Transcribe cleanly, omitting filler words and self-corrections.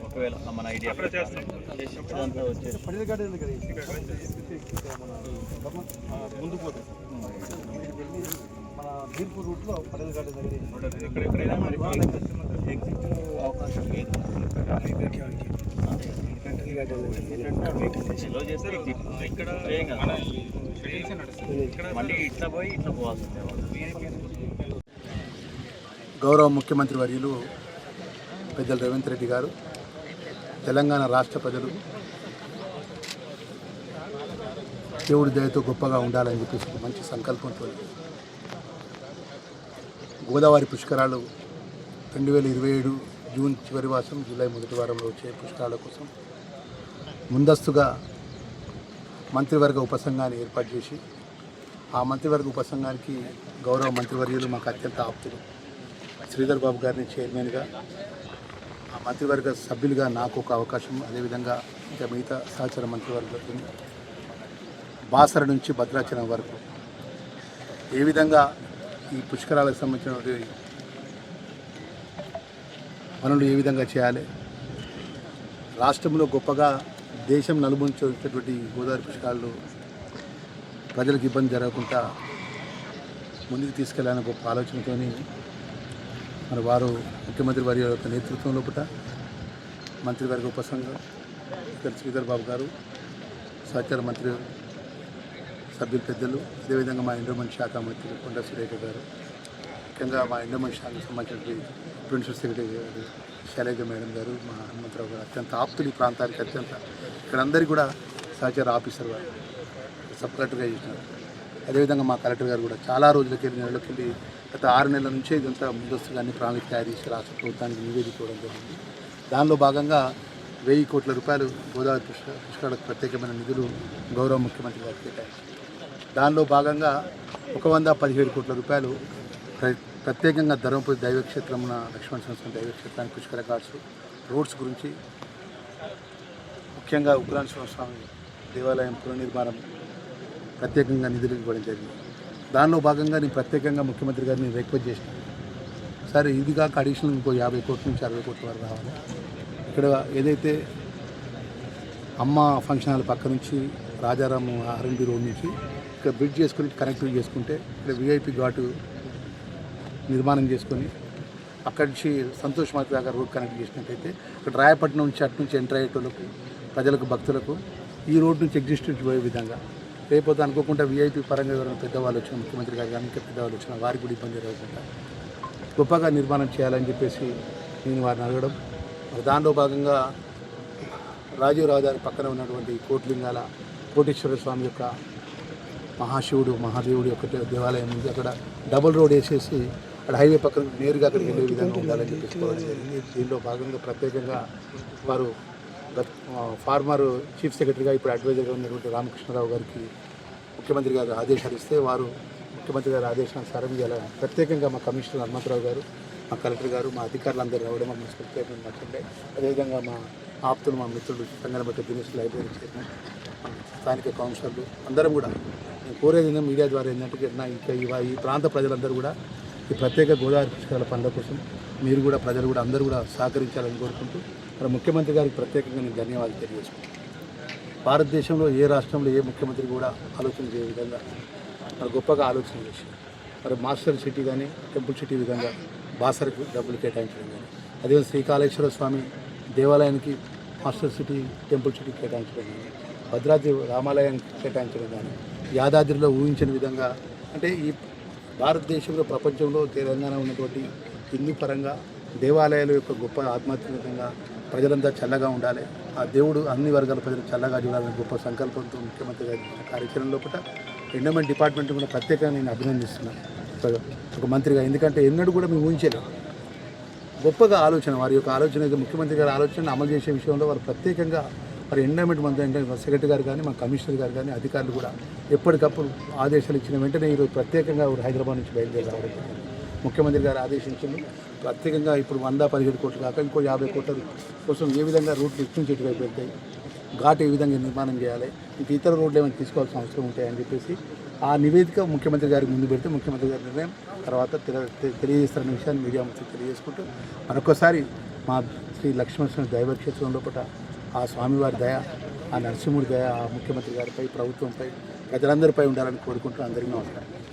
ఒకవేళ మన ఐడియా ముందుకు పోతుంది మన బీర్పూర్ రూట్లో పడేల గార్డెన్ దగ్గర ఎక్కడైనా ఎగ్జిట్ అవకాశం లేదు. ఇక్కడ ఏం కదా మళ్ళీ ఇట్లా పోయి ఇట్లా పోవాల్సిందే. గౌరవ ముఖ్యమంత్రి వర్యులు పెద్దలు రేవంత్ రెడ్డి గారు తెలంగాణ రాష్ట్ర ప్రజలు దేవుడి దయతో గొప్పగా ఉండాలని చెప్పేసి ఒక మంచి సంకల్పంతో గోదావరి పుష్కరాలు 2027 జూన్ చివరి వారం జూలై మొదటి వారంలో వచ్చే పుష్కరాల కోసం ముందస్తుగా మంత్రివర్గ ఉపసంఘాన్ని ఏర్పాటు చేసి ఆ మంత్రివర్గ ఉపసంఘానికి గౌరవ మంత్రివర్యులు మాకు అత్యంత ఆప్తులు శ్రీధర్ బాబు గారిని చైర్మన్గా, ఆ మంత్రివర్గ సభ్యులుగా నాకు ఒక అవకాశం, అదేవిధంగా ఇంకా మిగతా సహచర మంత్రివర్గం బాసర నుంచి భద్రాచలం వరకు ఏ విధంగా ఈ పుష్కరాలకు సంబంధించినటువంటి పనులు ఏ విధంగా చేయాలి, రాష్ట్రంలో గొప్పగా దేశం నలుమూలల వచ్చేటువంటి గోదావరి పుష్కరాలు ప్రజలకు ఇబ్బంది జరగకుండా ముందుకు తీసుకెళ్లాలని గొప్ప ఆలోచనతో మరి వారు ముఖ్యమంత్రి వారి యొక్క నేతృత్వంలో పుట మంత్రివర్గ ఉపసంఘం ఇక్కడ శ్రీధర్ బాబు గారు, సహచార మంత్రి సభ్యులు పెద్దలు, అదేవిధంగా మా ఎండోమెంట్ శాఖ మంత్రి కొండ సురేఖ గారు, ముఖ్యంగా మా ఎండోమెంట్ శాఖకు సంబంధించినటువంటి ప్రిన్సిపల్ సెక్రటరీ గారు శైలజ మేడం గారు, మా హనుమంతరావు గారు అత్యంత ఆప్తులు ఈ ప్రాంతానికి అత్యంత ఇక్కడందరికీ కూడా సహచార ఆఫీసర్ గారు సబ్ కలెక్టర్గా చేసినారు. అదేవిధంగా మా కలెక్టర్ గారు కూడా చాలా రోజులకి వెళ్ళి నెలలకి వెళ్ళి గత 6 నెలల నుంచే ఇదంతా ముందస్తుగా అన్ని ప్రణాళిక తయారు చేసి రాష్ట్ర ప్రభుత్వానికి నివేదిక ఇవ్వడం జరిగింది. దానిలో భాగంగా 1000 కోట్ల రూపాయలు గోదావరి పుష్కరాలకు ప్రత్యేకమైన నిధులు గౌరవ ముఖ్యమంత్రి గారు కేటాయించారు. దానిలో భాగంగా 117 కోట్ల రూపాయలు ప్రత్యేకంగా ధర్మపురి దైవక్షేత్రమున లక్ష్మణ సంస్థ దైవక్షేత్రానికి పుష్కర ఘాట్స్ రోడ్స్ గురించి, ముఖ్యంగా ఉగ్రాంశ్వర స్వామి దేవాలయం పునర్నిర్మాణం ప్రత్యేకంగా నిధులు ఇవ్వడం జరిగింది. దానిలో భాగంగా నేను ప్రత్యేకంగా ముఖ్యమంత్రి గారిని రిక్వెస్ట్ చేసినాను, సరే ఇది కాక అడిషనల్ ఇంకో 50 కోట్ల నుంచి 60 కోట్ల వరకు రావాలి. ఇక్కడ ఏదైతే అమ్మ ఫంక్షన్ హాల్ పక్క నుంచి రాజారాము R&B రోడ్ నుంచి ఇక్కడ బ్రిడ్జ్ చేసుకుని కనెక్టివ్ చేసుకుంటే ఇక్కడ VIP ఘాటు నిర్మాణం చేసుకొని అక్కడి నుంచి సంతోష్ మార్క్ దాకా రోడ్ కనెక్ట్ చేసినట్టయితే ఇక్కడ రాయపట్నం నుంచి అటు నుంచి ఎంటర్ అయ్యేటోళ్ళకు ప్రజలకు భక్తులకు ఈ రోడ్ నుంచి ఎగ్జిస్ట్ పోయే విధంగా, లేకపోతే అనుకోకుండా VIP పరంగా ఎవరైనా పెద్దవాళ్ళు వచ్చిన ముఖ్యమంత్రి గారు కానీ ఇంకా పెద్దవాళ్ళు వచ్చిన వారికి కూడా ఇబ్బంది జరగకుండా గొప్పగా నిర్మాణం చేయాలని చెప్పేసి నేను వారిని అడగడం. దానిలో భాగంగా రాజీవ్ రహదారి పక్కన ఉన్నటువంటి కోట్లింగాల కోటేశ్వర స్వామి యొక్క మహాశివుడు మహాదేవుడు యొక్క దేవాలయం ఉంది. అక్కడ డబుల్ రోడ్ వేసేసి అక్కడ హైవే పక్కన నేరుగా అక్కడికి వెళ్ళే విధంగా ఉండాలని చెప్పేసుకోవడం జరిగింది. దీనిలో భాగంగా ప్రత్యేకంగా వారు ఫార్మర్ చీఫ్ సెక్రటరీగా ఇప్పుడు అడ్వైజర్గా ఉన్నటువంటి రామకృష్ణరావు గారికి ముఖ్యమంత్రి గారు ఆదేశాలు ఇస్తే వారు ముఖ్యమంత్రి గారి ఆదేశానుసారం ఇలా ప్రత్యేకంగా మా కమిషనర్ హనుమంతరావు గారు, మా కలెక్టర్ గారు, మా అధికారులందరూ రావడం మా మున్సిపల్ చైర్మన్ నచ్చండి, అదేవిధంగా మా ఆప్తులు మా మిత్రులు సంగనబట్ట దినేష్ లైబ్రరీ చైర్మన్, స్థానిక కౌన్సిలర్లు అందరం కూడా నేను కోరేది మీడియా ద్వారా ఏంటంటే ఇంకా ఈ ప్రాంత ప్రజలందరూ కూడా ఈ ప్రత్యేక గోదావరి పుష్కరాల పనుల కోసం మీరు కూడా ప్రజలు కూడా అందరూ కూడా సహకరించాలని కోరుకుంటూ మరి ముఖ్యమంత్రి గారికి ప్రత్యేకంగా నేను ధన్యవాదాలు తెలియజేసుకుంటాను. భారతదేశంలో ఏ రాష్ట్రంలో ఏ ముఖ్యమంత్రి కూడా ఆలోచన చేయ విధంగా మరి గొప్పగా ఆలోచన చేసి మరి మాస్టర్ సిటీ కానీ టెంపుల్ సిటీ విధంగా బాసరకు డబ్బులు కేటాయించడం కానీ, అదే శ్రీకాళేశ్వర స్వామి దేవాలయానికి మాస్టర్ సిటీ టెంపుల్ సిటీ కేటాయించడం కానీ, భద్రాద్రి రామాలయానికి కేటాయించడం కానీ, యాదాద్రిలో ఊహించిన విధంగా అంటే ఈ భారతదేశంలో ప్రపంచంలో తెలంగాణ ఉన్నటువంటి హిందూ పరంగా దేవాలయాల యొక్క గొప్ప ఆధ్యాత్మికంగా ప్రజలంతా చల్లగా ఉండాలి, ఆ దేవుడు అన్ని వర్గాల ప్రజలు చల్లగా చూడాలని గొప్ప సంకల్పంతో ముఖ్యమంత్రి గారి కార్యక్రమం లోపల ఎండోమెంట్ డిపార్ట్మెంట్ కూడా ప్రత్యేకంగా నేను అభినందిస్తున్నాను ఒక మంత్రిగా. ఎందుకంటే ఎన్నడూ కూడా మేము ఊహించలేదు గొప్పగా ఆలోచన వారి యొక్క ఆలోచన, ముఖ్యమంత్రి గారి ఆలోచన అమలు చేసే విషయంలో వారు ప్రత్యేకంగా మరి ఎండోమెంట్ మంత్రి అంటే మా సెక్రటరీ గారు కానీ మా కమిషనర్ గారు కానీ అధికారులు కూడా ఎప్పటికప్పుడు ఆదేశాలు ఇచ్చిన వెంటనే ఈరోజు ప్రత్యేకంగా హైదరాబాద్ నుంచి బయలుదేరి రావడం ముఖ్యమంత్రి గారు ఆదేశించింది. ప్రత్యేకంగా ఇప్పుడు 117 కోట్లు కాక ఇంకో 50 కోట్ల కోసం ఏ విధంగా రూట్లు ఇటు నుంచి ఇటువైపు వెళ్తాయి, ఘాట్ ఏ విధంగా నిర్మాణం చేయాలి, ఇంక ఇతర రోడ్లు ఏమైనా తీసుకోవాల్సిన అవసరం ఉంటాయని చెప్పేసి ఆ నివేదిక ముఖ్యమంత్రి గారికి ముందు పెడితే ముఖ్యమంత్రి గారి నిర్ణయం తర్వాత తెలియజేస్తారన్న విషయాన్ని మీడియా ముందు తెలియజేసుకుంటూ మరొకసారి మా శ్రీ లక్ష్మణస్వామి దైవక్షేత్రం లోపల ఆ స్వామివారి దయ, ఆ నరసింహుడి దయ ఆ ముఖ్యమంత్రి గారిపై ప్రభుత్వంపై ప్రజలందరిపై ఉండాలని కోరుకుంటూ అందరికీ నమస్కారం.